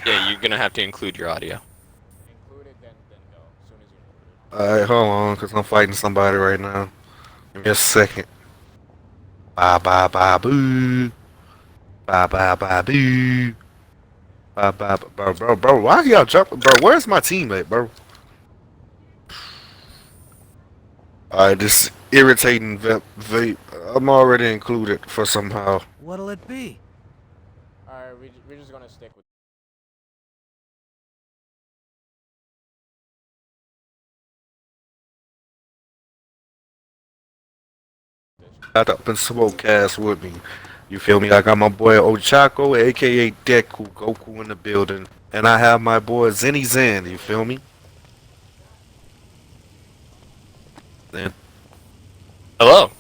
Yeah, you're gonna have to include your audio. Include it, then go. As soon as you include it. Alright, hold on, cause I'm fighting somebody right now. Give me a second. Bye bye bye boo. Bye bye bye boo. Bye bye bro. Why y'all jumping, bro? Where's my teammate, bro? Alright, this irritating vape. I'm already included for somehow. What'll it be? Alright, we're just gonna stick with. Got up and smoke cast with me. You feel me? I got my boy Ochako, aka Deku, Goku in the building. And I have my boy Zenny Zen, you feel me? And, Hello.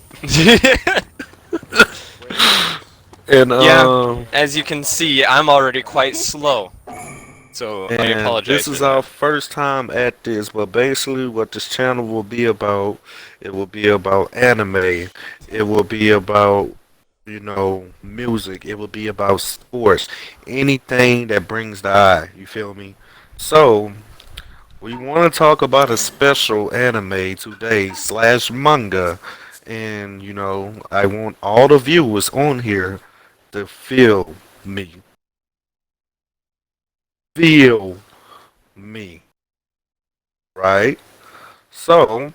Wait, Zenith. and Yeah, as you can see, I'm already quite slow. So I and apologize this for is our that. first time at this, but basically what this channel will be about, it will be about anime. It will be about, music. It will be about sports. Anything that brings the eye, you feel me? So, we want to talk about a special anime today slash manga, and I want all the viewers on here to me, feel me, right? So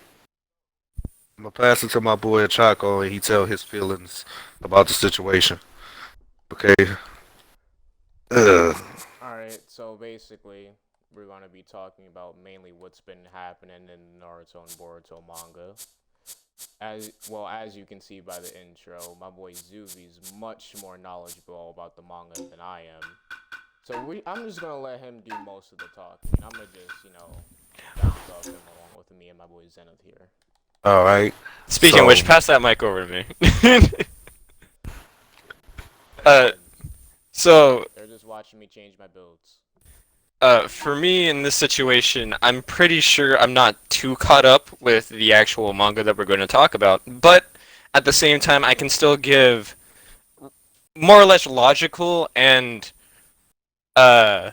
I'm gonna pass it to my boy Chaco, and he tell his feelings about the situation. Okay. Ugh. Alright, so basically, we're gonna be talking about mainly what's been happening in Naruto and Boruto manga. As you can see by the intro, my boy Zuvi's much more knowledgeable about the manga than I am. So I'm just gonna let him do most of the talking. I'm gonna just, bounce off him along with me and my boy Zenith here. All right. Speaking of So which, pass that mic over to me. uh, Alright, so they're just watching me change my builds. For me in this situation, I'm pretty sure I'm not too caught up with the actual manga that we're going to talk about, but at the same time, I can still give more or less logical and uh,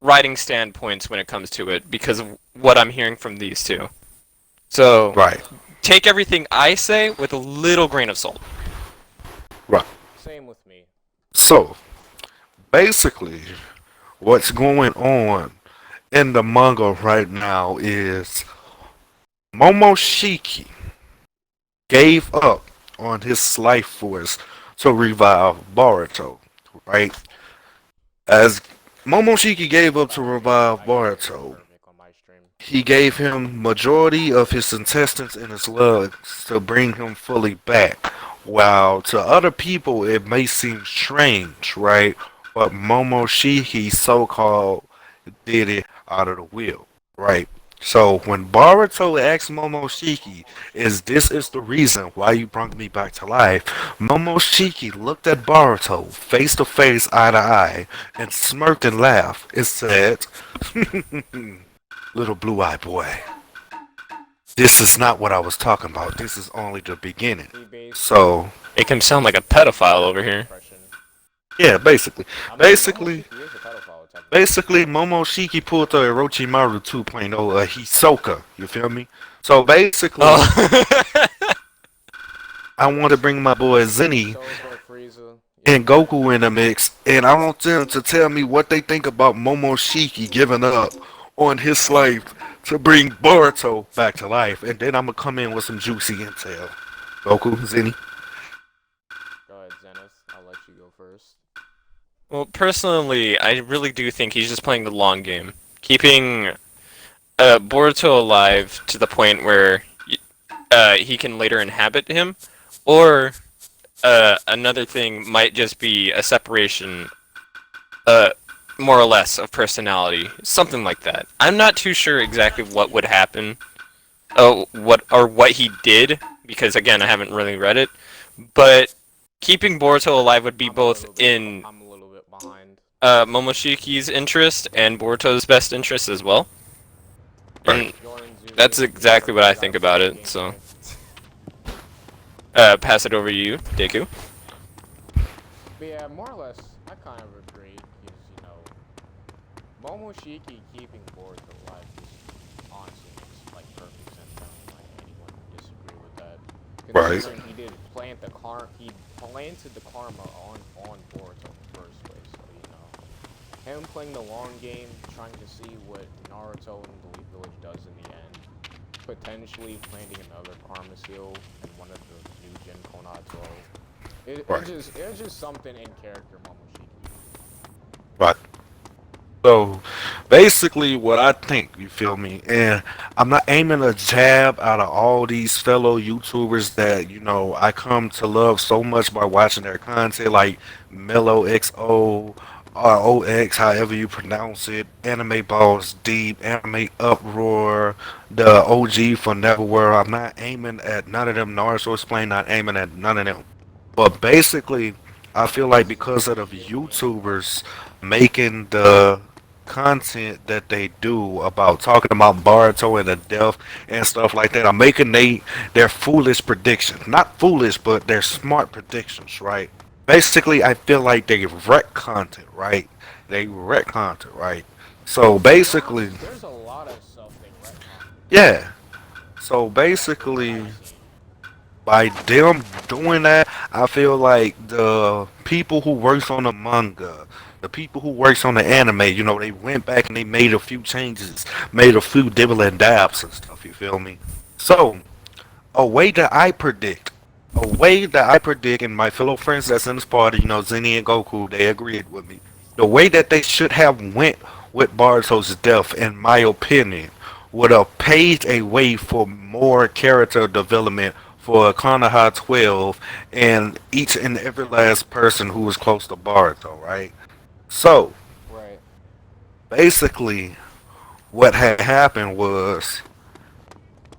writing standpoints when it comes to it because of what I'm hearing from these two. So right, take everything I say with a little grain of salt. right. Same with me. So basically, what's going on in the manga right now is Momoshiki gave up on his life force to revive Boruto, right? As Momoshiki gave up By to the way, your revive mic is very Boruto, perfect on my stream. he gave him majority of his intestines in his lungs to bring him fully back. While to other people it may seem strange, right? But Momoshiki so-called did it out of the will, right? So when Boruto asked Momoshiki, "Is the reason why you brought me back to life?" Momoshiki looked at Boruto face to face, eye to eye, and smirked and laughed and said, "Little blue-eyed boy, this is not what I was talking about. This is only the beginning." He basically So Make him sound like a did a pedophile over Naruto here. impression. yeah, basically, I mean, basically, Momoshiki is a pedophile technically. basically, Momoshiki pulled the Orochimaru 2.0, Hisoka. You feel me? So basically, Oh. I want to bring my boy Zenny Hisoka, Frieza, and yep. Goku in the mix, and I want them to tell me what they think about Momoshiki giving up on his life to bring Boruto back to life, and then I'm gonna come in with some juicy intel. Goku, Zenny. Go ahead, Zenith. I'll let you go first. Well, personally, I really do think he's just playing the long game, keeping Boruto alive to the point where he can later inhabit him, or another thing might just be a separation, uh, more or less, of personality, something like that. I'm not too sure exactly what would happen, what he did, because again, I haven't really read it, but keeping Boruto alive would be both in I'm a little bit behind. Momoshiki's interest and Boruto's best interest as well. Right. And Jordan Zuvi, that's exactly what I think gotta about start it, so gameplay. pass it over to you, Deku. But yeah, more or less, I kind of agree. He's, Momoshiki keeping Boruto alive just honestly makes like perfect sense. I don't think anyone would disagree with that. Right. Considering he planted the karma on Boruto in the first place. So him playing the long game, trying to see what Naruto and the Elite Village does in the end, potentially planting another karma seal in one of the new Gen Konato. Right. It's just something in character Momoshiki. Right. So basically, what I think, you feel me? And I'm not aiming a jab out of all these fellow YouTubers that, I come to love so much by watching their content, like Mellow XO, OX, however you pronounce it, Anime Balls Deep, Anime Uproar, the OG for Neverwhere. I'm not aiming at none of them. Naruto Explain, not aiming at none of them. But basically, I feel like because of the YouTubers making the content that they do about talking about Baruto and the death and stuff like that, I'm making their foolish predictions. Not foolish, but they're smart predictions, right? Basically, I feel like they wreck content, right? They wreck content, right? So To be basically, honest, there's a lot of stuff they retconned. yeah. So From what basically, I've seen. by them doing that, I feel like the people who works on the manga, the people who works on the anime, they went back and they made a few changes, made a few dibble and dabs and stuff. You feel me? So a way that I predict, and my fellow friends that's in this party, Zenny and Goku, they agreed with me. The way that they should have went with Baruto's death, in my opinion, would have paved a way for more character development for Konoha 12 and each and every last person who was close to Baruto, right? So, Right. basically, what had happened was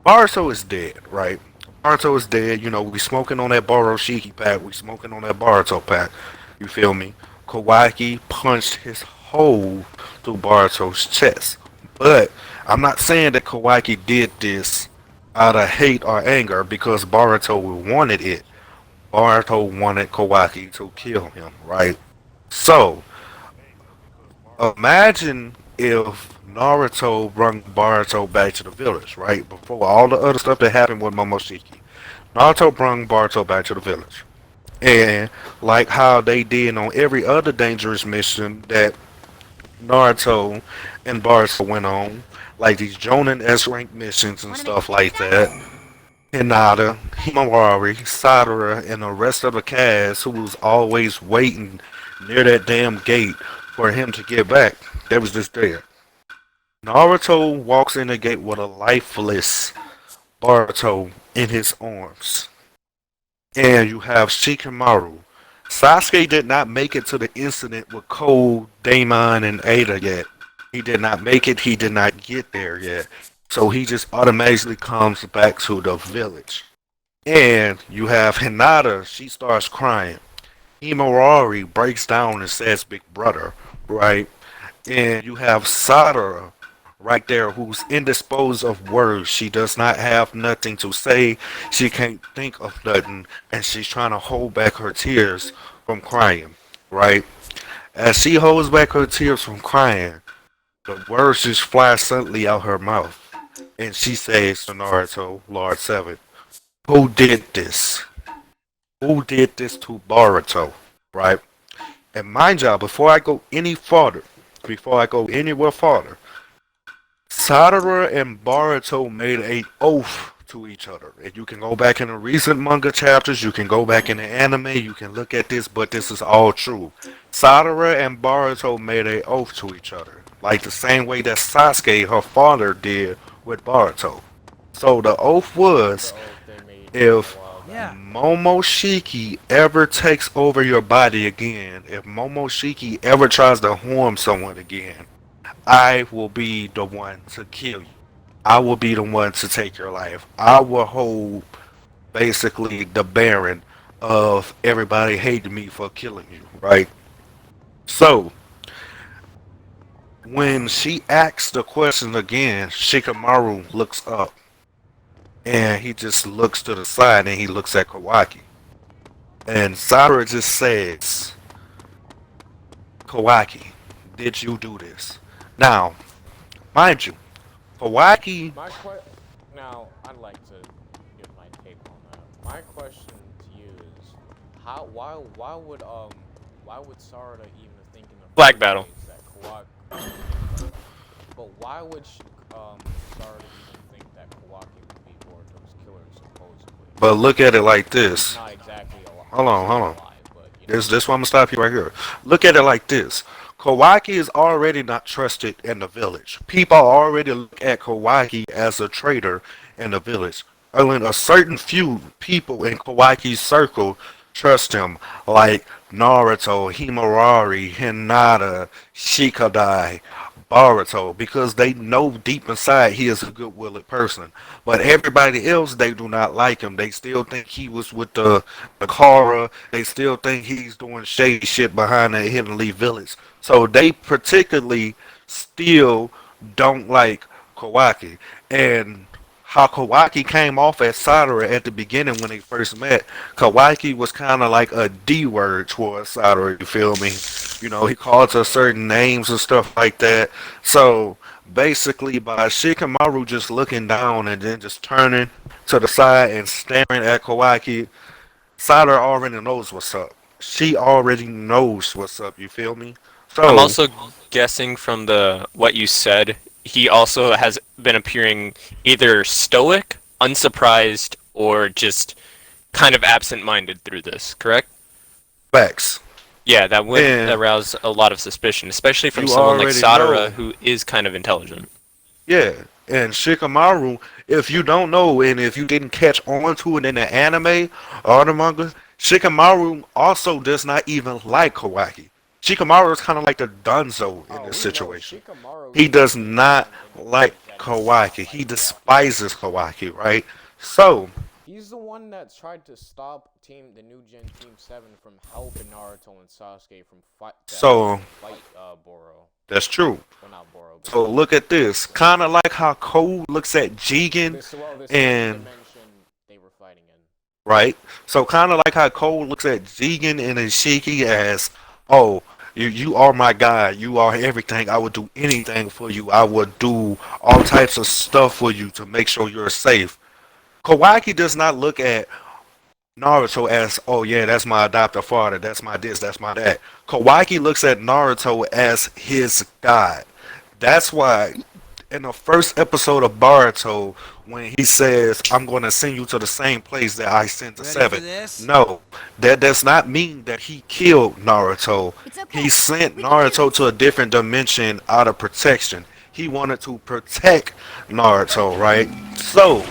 Baruto is dead, right? Baruto is dead. We smoking on that Boroshiki pack. We smoking on that Baruto pack. You feel me? Kawaki punched his hole through Baruto's chest. But I'm not saying that Kawaki did this out of hate or anger because Baruto wanted it. Baruto wanted Kawaki to kill him, right? So, imagine if Naruto brought Baruto back to the village, right? Before all the other stuff that happened with Momoshiki. Naruto brought Baruto back to the village. And like how they did on every other dangerous mission that Naruto and Baruto went on, like these Jonin S rank missions and stuff like that. Hinata, Himawari, Sadara, and the rest of the cast who was always waiting near that damn gate for him to get back. They was just there. Naruto walks in the gate with a lifeless Baruto in his arms. And you have Shikamaru. Sasuke did not make it to the incident with Cole, Daemon, and Ada yet. He did not make it. He did not get there yet. So he just automatically comes back to the village. And you have Hinata. She starts crying. Himawari breaks down and says, "Big brother," right? And you have Sadara right there who's indisposed of words. She does not have nothing to say. She can't think of nothing. And she's trying to hold back her tears from crying, right? As she holds back her tears from crying, the words just fly suddenly out her mouth. And she says to Naruto, Lord 7, who did this? Who did this to Boruto? Right? And mind y'all, before I go any farther, before I go anywhere farther, Sadara and Boruto made a oath to each other. And you can go back in the recent manga chapters, you can go back in the anime, you can look at this, but this is all true. Sadara and Boruto made a oath to each other, like the same way that Sasuke, her father, did with Boruto. So the oath What was the was, oath they made a if while back? Yeah. Momoshiki ever takes over your body again, if Momoshiki ever tries to harm someone again, I will be the one to kill you. I will be the one to take your life. I will hold basically the Baron of everybody hating me for killing you, right? So, when she asks the question again, Shikamaru looks up and he just looks to the side and he looks at Kawaki. And Sakura just says, Kawaki, did you do this? Now, mind you, Kawaki, My now I'd like to give my take on that. My question to you is, how why would Sarada even think in the Flag first battle. place that Kawaki? But why would Sarada even think that Kawaki would be Boruto's killer supposedly? but look at it like He's this. not exactly alive. Hold He's on, hold still on. alive, but you know. This why I'm gonna stop you right here. Look at it like this. Kawaki is already not trusted in the village. People already look at Kawaki as a traitor in the village. Only a certain few people in Kawaki's circle trust him, like Naruto, Himawari, Hinata, Shikadai, Boruto, because they know deep inside he is a good-willed person. But everybody else, they do not like him. They still think he was with the Kara. They still think he's doing shady shit behind the Hidden Leaf Village. So they particularly still don't like Kawaki. And how Kawaki came off as Sadara at the beginning when they first met, Kawaki was kind of like a D word towards Sadara, you feel me? You know, he called her certain names and stuff like that. So basically, by Shikamaru just looking down and then just turning to the side and staring at Kawaki, Sadara already knows what's up. She already knows what's up, you feel me? I'm So, also guessing from the what you said, he also has been appearing either stoic, unsurprised, or just kind of absent-minded through this, correct? facts. Yeah, that would And arouse a lot of suspicion, especially from you someone like already know. Sadara, who is kind of intelligent. Yeah, and Shikamaru, if you don't know and if you didn't catch on to it in the anime or the manga, Shikamaru also does not even like Kawaki. Shikamaru is kind of like the Dunzo in Oh, this we know situation. Shikamaru He does is the not one in the like village that decided to Kawaki. He fight Kawaki. despises Kawaki, right? So, He's the one that tried to stop the new Gen Team 7 from helping Naruto and Sasuke from so fight Boro. that's true. Well, not Boro, but So look at this. Kind of like how Cole looks at Jigen this is the and dimension they were fighting in. right? So kind of like how Cole looks at Jigen and Ishiki as, oh, you are my guy. You are everything. I would do anything for you. I would do all types of stuff for you to make sure you're safe. Kawaki does not look at Naruto as, oh yeah, that's my adopted father. That's my this. That's my that. Kawaki looks at Naruto as his god. That's why in the first episode of Boruto, when he says, I'm going to send you to the same place that I sent the Ready for seven. this? No, that does not mean that he killed Naruto. It's okay. He sent We can do Naruto this. to a different dimension out of protection. He wanted to protect Naruto, right? So,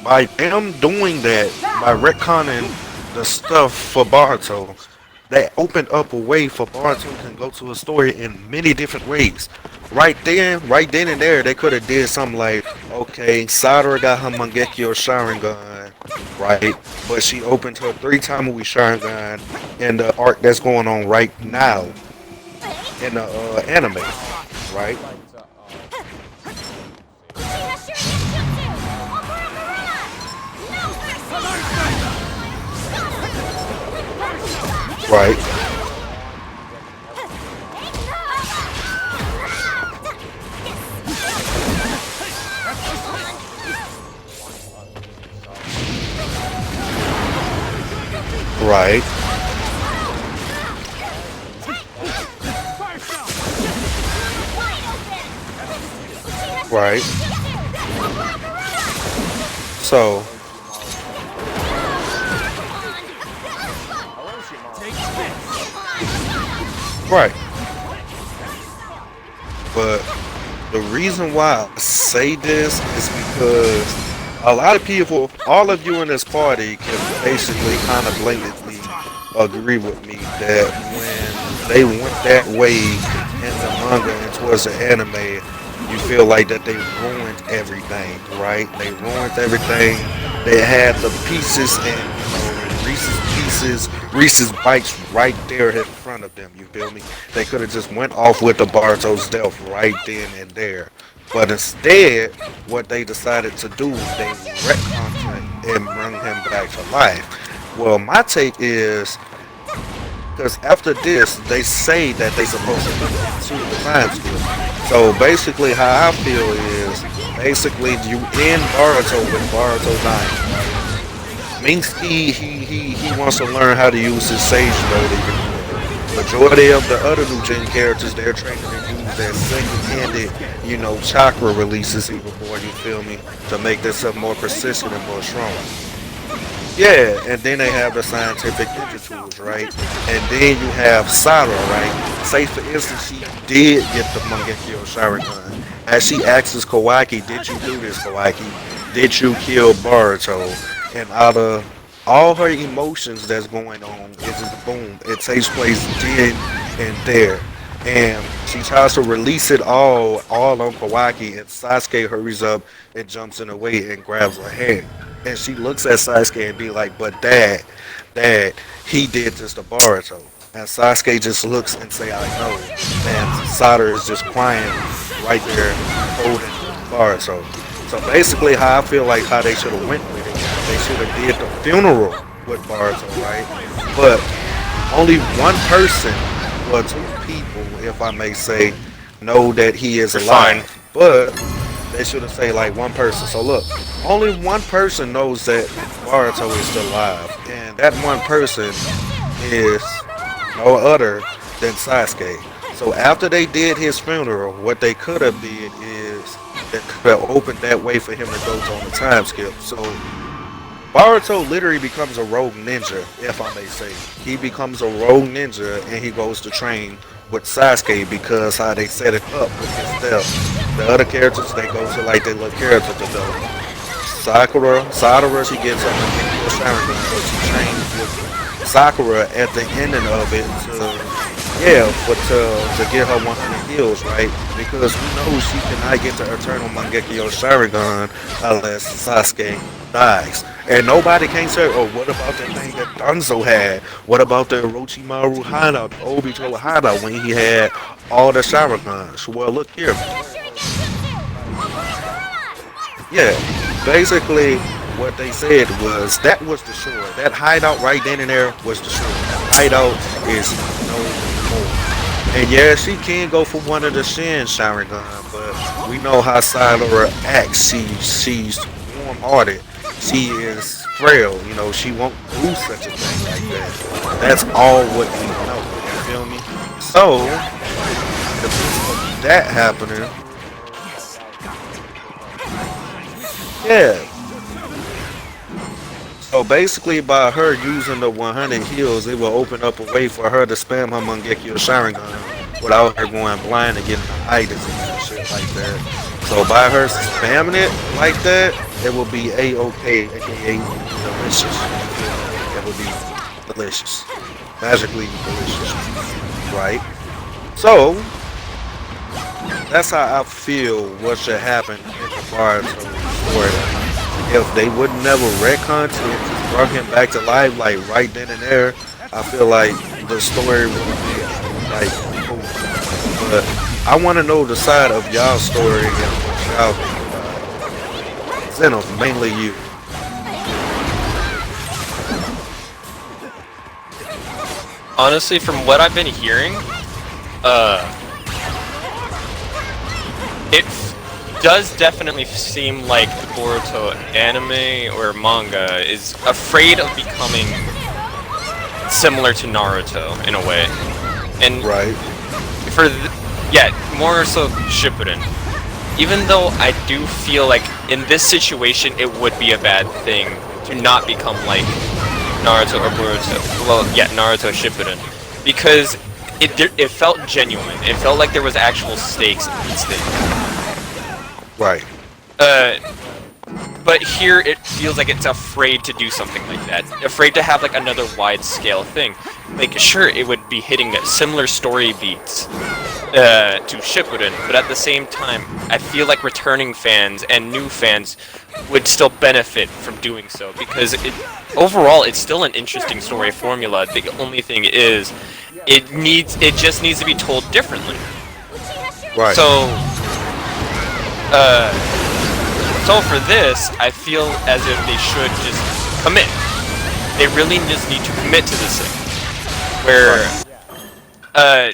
by them doing that, by retconning the stuff for Boruto, they opened up a way for Boruto can go to a story in many different ways. Right then and there, they could have did something like, okay, Sadara got her Mangekyo Sharingan, right? But she opened her three-time Sharingan in the arc that's going on right now in the anime, right? Like to Right, right, right. So, right. But the reason why I say this is because a lot of people, all of you in this party, can basically kind of blatantly agree with me that when they went that way in the manga and towards the anime, you feel like that they ruined everything, right? They ruined everything. They had the pieces and Reese's pieces, Reese's bites right there in front of them. You feel me? They could have just went off with the Bartos death right then and there. But instead, what they decided to do, they retconned him and bring him back to life. Well, my take is because after this, they say that they supposed to go into the time skip. So basically, how I feel is basically you end Boruto with Boruto dying. Minsky, he wants to learn how to use his Sage Mode even more. Majority of the other new gen characters, they're training to use that second-handed, chakra releases even more, you feel me? To make this stuff more persistent and more strong. Yeah, and then they have the scientific ninja tools, right? And then you have Sarah, right? Say for instance, she did get the Mangekyo Sharingan. As she asks Kawaki, did you do this, Kawaki? Did you kill Boruto? And out of all her emotions that's going on, it's just boom, it takes place then and there. And she tries to release it all on Kawaki, and Sasuke hurries up and jumps in the way and grabs her hand. And she looks at Sasuke and be like, but dad, he did this to Boruto. And Sasuke just looks and say, I know. And Sada is just crying right there, holding Boruto. So basically how I feel like how they should have went with it, they should have did the funeral with Boruto, right? But only one person, or two people, if I may say, know that he is You're alive. fine. But they should have say like one person. So look, only one person knows that Boruto is still alive, and that one person is no other than Sasuke. So after they did his funeral, what they could have did is they could have opened that way for him to go on the time skip. So Boruto literally becomes a rogue ninja, if I may say. He becomes a rogue ninja and he goes to train with Sasuke because how they set it up with his death. The other characters, they go to like their little character development. Sakura, she gets up and gets a Sharingan, so she trains with Sakura at the ending of it to get her 100 heals, right? Because we know she cannot get the Eternal Mangekyo Sharingan unless Sasuke dies. And nobody can say, oh, what about that thing that Danzo had? What about the Orochimaru Hana, Obito Hana, when he had all the Sharingans? Well, look here. Yeah, basically what they said was that was the shore. That hideout right then and there was the shore. That hideout is no more. And yeah, she can go for one of the Shin Sharingan, but we know how Sakura acts. She's warm-hearted. She is frail. She won't do such a thing like that. That's all what we know. You feel me? So, that happening. Yeah. So basically, by her using the 100 heals, it will open up a way for her to spam her Mangekyo Sharingan without her going blind and getting eye disease and shit like that. So by her spamming it like that, it will be A-OK, aka delicious. It will be delicious. Magically delicious. Right? So, that's how I feel what should happen in the Boruto story. If they would never retcon it, just brought him back to life like right then and there, I feel like the story would be like cool. But I want to know the side of y'all's story and what y'all think about it. Xenos, mainly you. Honestly, from what I've been hearing, it does definitely seem like the Boruto anime or manga is afraid of becoming similar to Naruto in a way. And Right. more so Shippuden. Even though I do feel like in this situation it would be a bad thing to not become like Naruto or Boruto. Well, yeah, Naruto Shippuden. Because it felt genuine. It felt like there was actual stakes in these things. Right. But here it feels like it's afraid to do something like that. Afraid to have like another wide-scale thing. Like, sure, it would be hitting similar story beats to Shippuden, but at the same time, I feel like returning fans and new fans would still benefit from doing so, because overall, it's still an interesting story formula. The only thing is, it just needs to be told differently. Right. So for this, I feel as if they should just commit. They really just need to commit to this thing. where Right. Yeah. uh,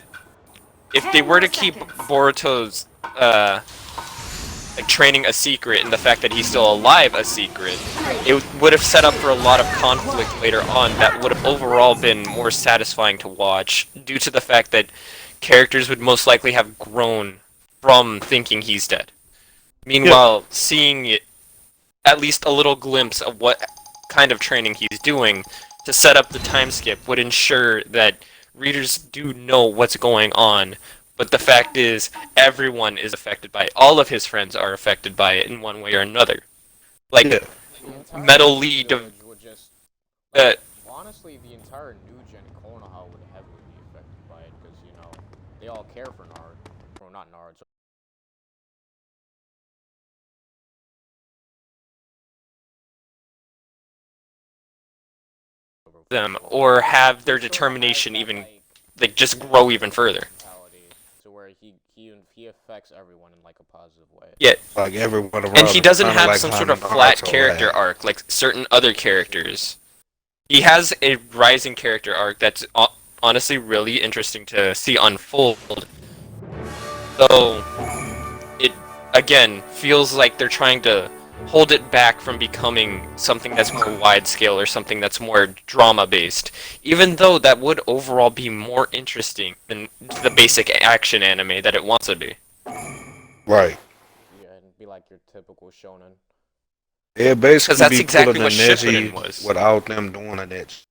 if they 10 were more to keep seconds. Boruto's like training a secret and the fact that he's still alive a secret, 3, it would have set up for a lot of 2, conflict 1. later on that would have overall been more satisfying to watch due to the fact that characters would most likely have grown from thinking he's dead. Yeah. Meanwhile, seeing it, at least a little glimpse of what kind of training he's doing to set up the time skip would ensure that readers do know what's going on. But the fact is, everyone is affected by it. All of his friends are affected by it in one way or another. Like, Yeah. The entire Metal East Lead of Village would just uh, like honestly the entire new gen Konoha would heavily be affected by it because you know they all care for Naruto, or not Naruto. them or have their determination even like just grow even further. Mentality to where he affects everyone in like a positive way. Yeah, Like everyone and around he him, doesn't kind of have like some how sort of flat Naruto character had. arc like certain other characters. He has a rising character arc that's honestly really interesting to see unfold. Though it again feels like they're trying to hold it back from becoming something that's more wide scale or something that's more drama based. Even though that would overall be more interesting than the basic action anime that it wants to be. Right. Yeah, and be like your typical shonen. It Because basically that's be pulling exactly the what Shippuden Neji was. without them doing it.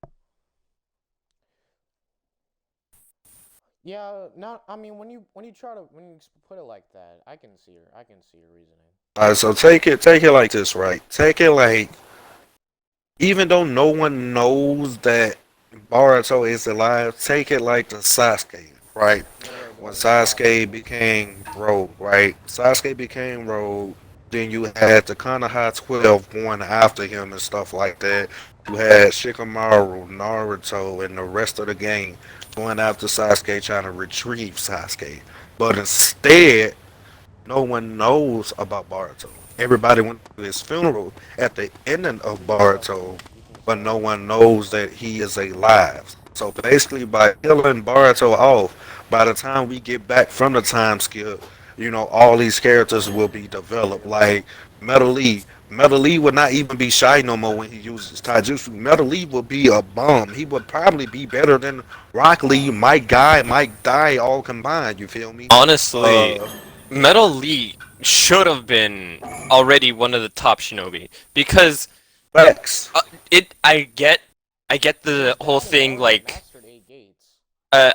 Yeah, not. I mean, when you try to when you put it like that, I can see your reasoning. Alright, so take it like this, right? Take it like even though no one knows that Boruto is alive, take it like the Sasuke, right? Yeah, the When one that got Sasuke became rogue, right? Sasuke became rogue. Then you had the Konoha 12 going after him and stuff like that. You had Shikamaru, Naruto, and the rest of the gang going after Sasuke, trying to retrieve Sasuke. But instead, no one knows about Boruto. Everybody went to his funeral at the ending of Boruto, you can but say no one knows that he is alive. So basically, by killing Boruto off, by the time we get back from the time skip, all these characters will be developed. Like Metal Lee. Metal Lee would not even be shy no more when he uses taijutsu. Metal Lee would be a bum. He would probably be better than Rock Lee, Mike Guy, Mike Die, all combined. You feel me? Honestly, Uh, Metal Lee should have been already one of the top shinobi because Facts. uh, it I get he was the whole bad and thing already like mastered 8 gates.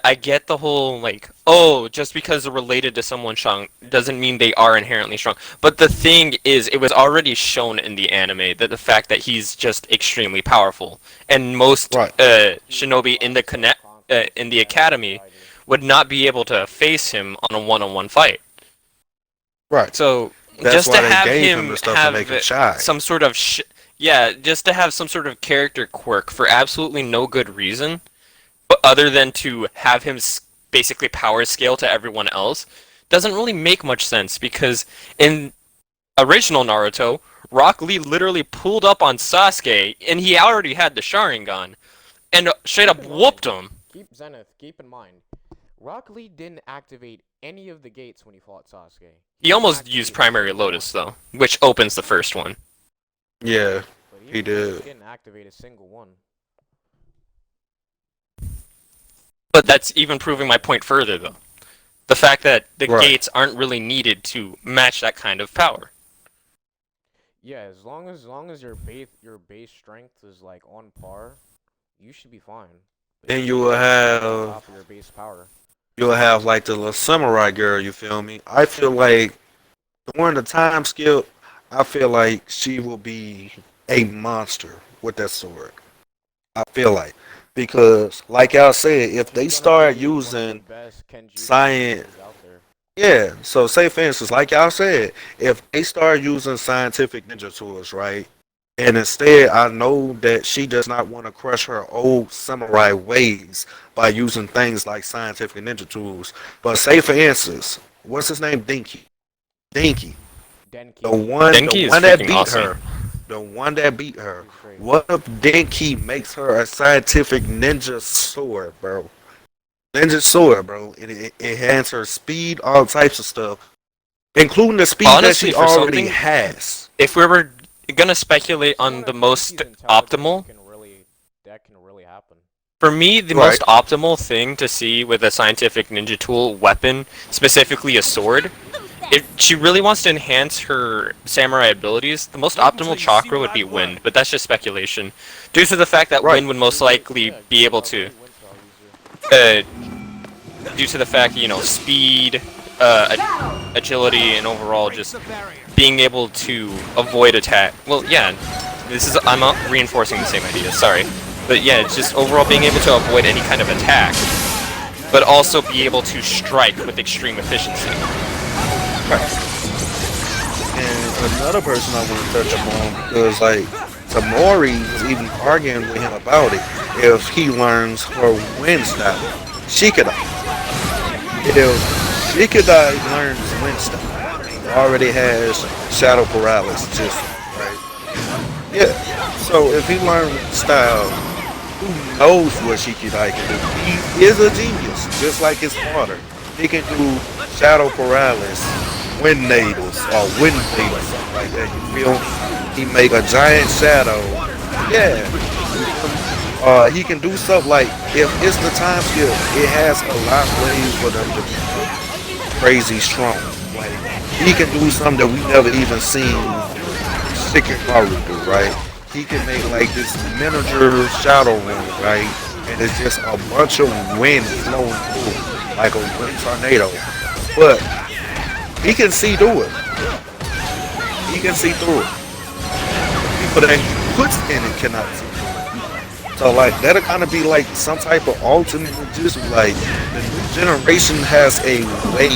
I get the whole like, oh, just because they're related to someone strong doesn't mean they are inherently strong. But the thing is, it was already shown in the anime that the fact that he's just extremely powerful, and most Right. He was shinobi in the less self-confident in than the the average academy fighter. would not be able to face him on a one-on-one fight. Right. So That's just to why they have gave him him the stuff to make have him shy. some sort of yeah, just to have some sort of character quirk for absolutely no good reason, but other than to have him basically power scale to everyone else, doesn't really make much sense because in original Naruto, Rock Lee literally pulled up on Sasuke and he already had the Sharingan and straight Keep up in whooped mind, him. keep in mind, Rock Lee didn't activate any of the gates when he fought Sasuke. He didn't almost used activate a Primary single Lotus one. though, which opens the first one. Yeah, But he even then, he did. didn't activate a single one. But that's even proving my point further though. The fact that the Right. gates aren't really needed to match that kind of power. Yeah, as long as your base strength is like on par, you should be fine. But Then you you need will to get that on have top of your base power. you'll have like the little samurai girl. You feel me? I feel like during the time skip, I feel like she will be a monster with that sword. I feel like because, like y'all said, if they She's gonna start be one of the using best Kenjutsu science. users out there. Yeah, so say for instance, like y'all said, if they start using scientific ninja tools, right? And instead, I know that she does not want to crush her old samurai ways by using things like scientific ninja tools. But say for instance, what's his name? Dinky. Dinky. The Denki. one the Denki is one that freaking beat awesome. her. The one that beat her. He's great. What if Dinky makes her a scientific ninja sword, bro? ninja sword, bro. It enhances her speed, all types of stuff, including the speed that Honestly, she for already something, has. if we were gonna speculate on Someone the as good as most she's intelligent, optimal, that can really happen. for me, the Right. most optimal thing to see with a scientific ninja tool weapon, specifically a sword, if she really wants to enhance her samurai abilities, the most optimal chakra would be wind, but that's just speculation. Due to the fact that Right. wind would most likely Yeah, be she's able a to, great wind saw user. uh, due to the fact, speed, agility, and overall just being able to avoid attack. Well, yeah, I'm not reinforcing the same idea, sorry. But yeah, it's just overall being able to avoid any kind of attack, but also be able to strike with extreme efficiency. Right. And another person I want to touch upon because like Tamori was even arguing with him about it. If he learns her wind style, Shikada. If Shikada learns wind style, he already has shadow paralysis, just right. Yeah. So if he learns wind style, who knows what Shikada can do? He is a genius, just like his father. He can do shadow paralysis, wind needles, or wind needles, something like that. You feel me? He make a giant shadow. Yeah. He can do stuff like if it's the time skip, it has a lot of ways for them to be crazy strong. Like he can do something that we never even seen Shikamaru do, right? He can make like this miniature shadow room, right? And it's just a bunch of wind flowing through, like a wind tornado. But he can see through it. He can see through it. People that he puts in it cannot see through it. So like that'll kind of be like some type of alternate just like the new generation has a way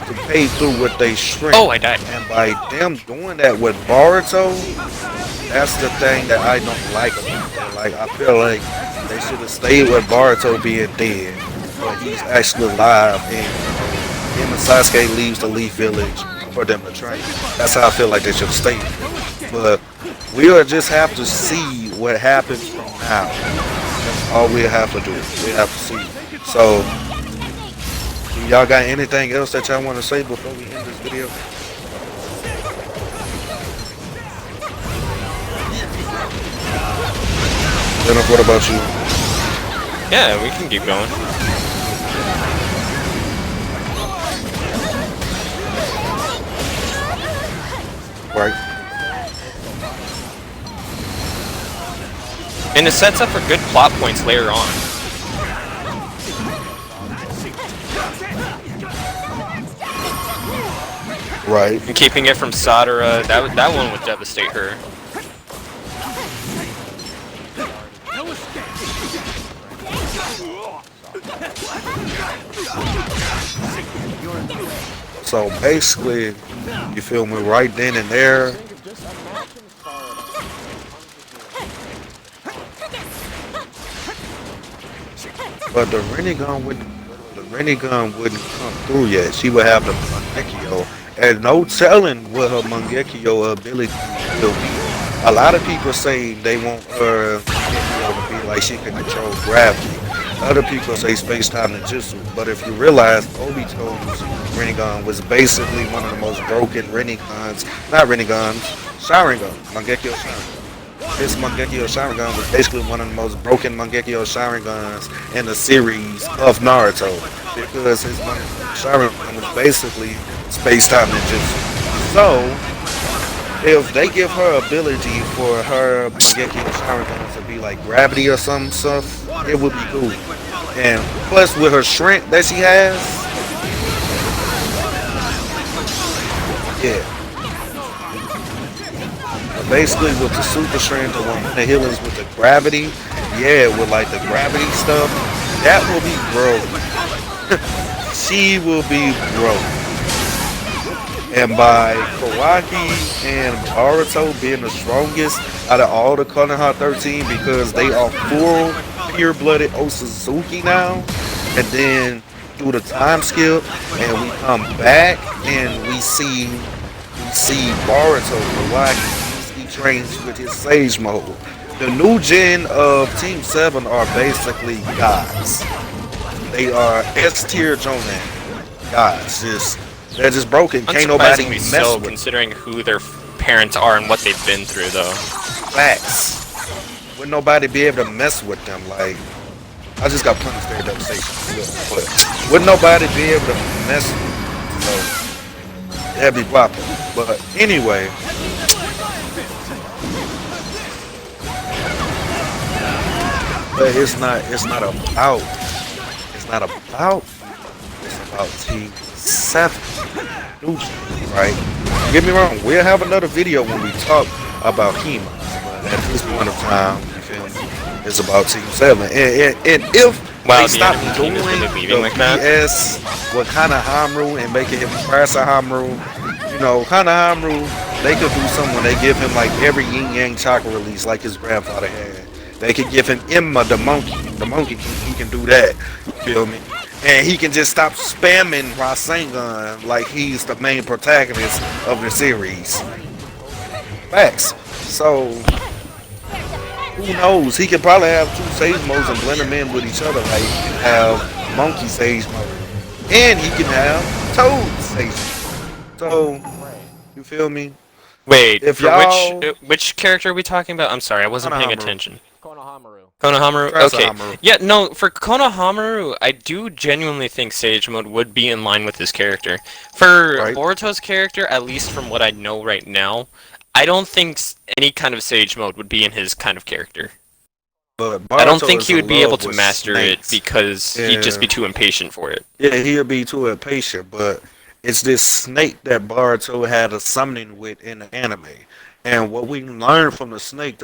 to pay through what they shrink. Oh, I died. And by them doing that with Boruto, that's the thing that I don't like about it. Like I feel like they should have stayed with Boruto being dead, but he's actually alive and him and Sasuke leaves the Leaf Village for them to train. That's how I feel like they should stay. But we'll just have to see what happens from now. That's all we have to do. We have to see. So, y'all got anything else that y'all want to say before we end this video? Jennifer, what about you? Yeah, we can keep going. Right. And it sets up for good plot points later on. Right. And keeping it from Sadara, that one would devastate her. So basically, you feel me, right then and there, but the Rinnegan wouldn't come through yet. She would have the Mangekyo, and no telling what her Mangekyo ability will be. A lot of people say they want her to be like she can control gravity. Other people say space-time ninjutsu, but if you realize Obito's Rinnegan was basically one of the most broken Rinnegans, not Rinnegans, Sharingan, Mangekyo Sharingan. This Mangekyo Sharingan was basically one of the most broken Mangekyo Sharingans in the series of Naruto, because his Sharingan was basically space-time ninjutsu. So, if they give her ability for her Mangekyo Sharingan to be like gravity or some stuff, it would be cool. And plus with her strength that she has, yeah. But basically with the super strength and one of the healers with the gravity, yeah, with like the gravity stuff, that will be broke. She will be broke. And by Kawaki and Naruto being the strongest out of all the Konoha 13 because they are full pure-blooded Osazuki now, and then do the time skip and we come back and we see Boruto Kawaki, he trains with his Sage mode. The new gen of Team 7 are basically gods. They are S tier Jonan guys. They're just broken. Can't nobody Unsurprisingly mess so, with them. considering who their parents are and what they've been through, though. Facts. Would nobody be able to mess with them? Like, I just got plenty of straight up stations. But would nobody be able to mess with them? So, that'd be proper. But anyway, but it's not about, it's not about, it's about Team 7. Right? Don't get me wrong, we'll have another video when we talk about Kima. But at this point of time, you feel me? It's about Team 7. And if Wow, they the stop enemy doing team is really the leaving like that. BS with Kana Hamru and making him Prasa Hamru, you know, Kana Hamru, they could do something when they give him like every yin yang chakra release like his grandfather had. They could give him Imma the monkey king, he can do that. You feel me? And he can just stop spamming Rasengan like he's the main protagonist of the series. Facts. So, who knows? He could probably have 2 Sage modes and blend them in with each other. Like, he can have Monkey Sage mode. And he can have Toad Sage mode. So, you feel me? Wait, If for y'all- which character are we talking about? I'm sorry, I wasn't paying Konohamaru. attention. Konohamaru. Konohamaru? Prasa Okay. Hamaru. Yeah, no, for Konohamaru, I do genuinely think Sage Mode would be in line with his character. For Right. Boruto's character, at least from what I know right now, I don't think any kind of Sage Mode would be in his kind of character. But I don't Boruto think is he in would be able love to with master snakes. it because he'd just be Yeah. too impatient for it. Yeah, he'll be too impatient, but it's this snake that Boruto had a summoning with in the anime. And what we learned from the snake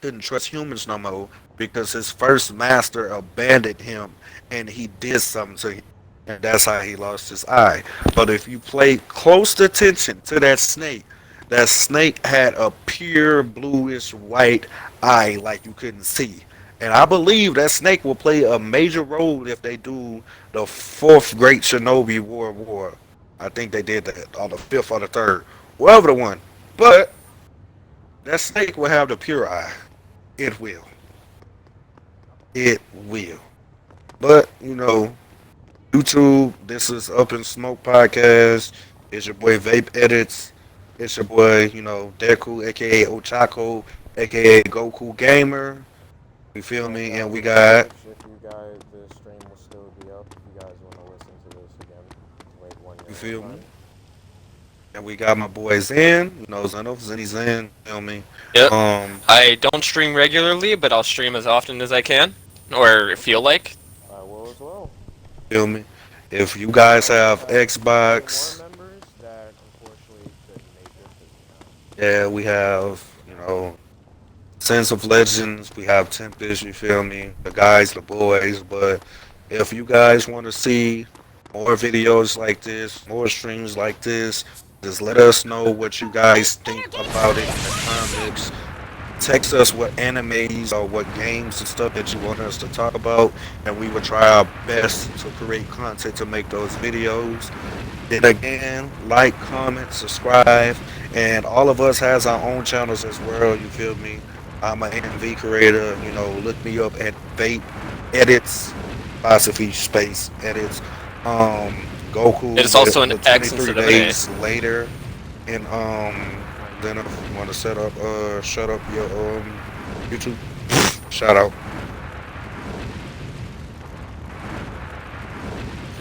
couldn't trust humans no more because his first master abandoned him and he did something to him. And that's how he lost his eye. But if you pay close attention to that snake had a pure bluish white eye like you couldn't see. And I believe that snake will play a major role if they do the 4th Great Shinobi War. I think they did that, or the 5th or the 3rd, whatever the one. But that snake will have the pure eye. It will. It will. But, you know, YouTube, this is UpInSmoke Podcast. It's your boy Vape Edits. It's your boy, you know, Deku, aka Ochako, aka Goku Gamer. You feel me? And we got... If you guys, the stream will still be up. If you guys want to listen to this again, wait 1 year. You feel me? And we got my boy Zen, you know, Zenny Zen, feel me? Yep. I don't stream regularly, but I'll stream as often as I can, or feel like. I will as well. Feel me? If you guys have Xbox, More members that unfortunately couldn't make it. 'Cause, yeah, we have, you know, Sense of Legends, we have Tempest, you feel me? The guys, the boys, but if you guys want to see more videos like this, more streams like this, just let us know what you guys think about it in the comments. Text us what animes or what games and stuff that you want us to talk about, and we will try our best to create content to make those videos. Then again, like, comment, subscribe, and all of us has our own channels as well, you feel me? I'm an MV creator, you know, look me up at Vape Edits, apostrophe space edits. Goku. It's also an with X 23 instead of an A. days later, and then if you want to shut up your YouTube, shout out.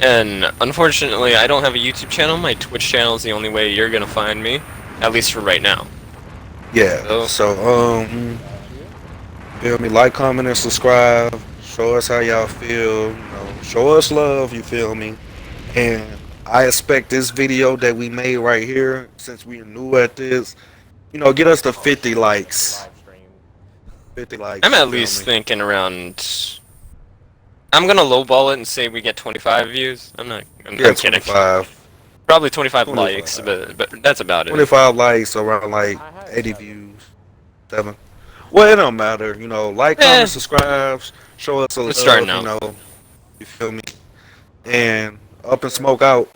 And unfortunately, I don't have a YouTube channel. My Twitch channel is the only way you're gonna find me, at least for right now. Yeah. So feel me? Like, comment, and subscribe. Show us how y'all feel. You know, show us love. You feel me? And I expect this video that we made right here, since we're new at this, you know, get us to 50 likes. live stream. 50 likes. I'm at you feel least me? thinking around. I'm gonna lowball it and say we get 25 views. I'm Yeah, kidding. 25. Probably 25 25. likes, but that's about it. 25 likes, around like I had 80 7. views. 7. Well, it don't matter. You know, like, Eh. comment, subscribe, show us a We're love, starting you out. know. You feel me? And UpInSmoke out.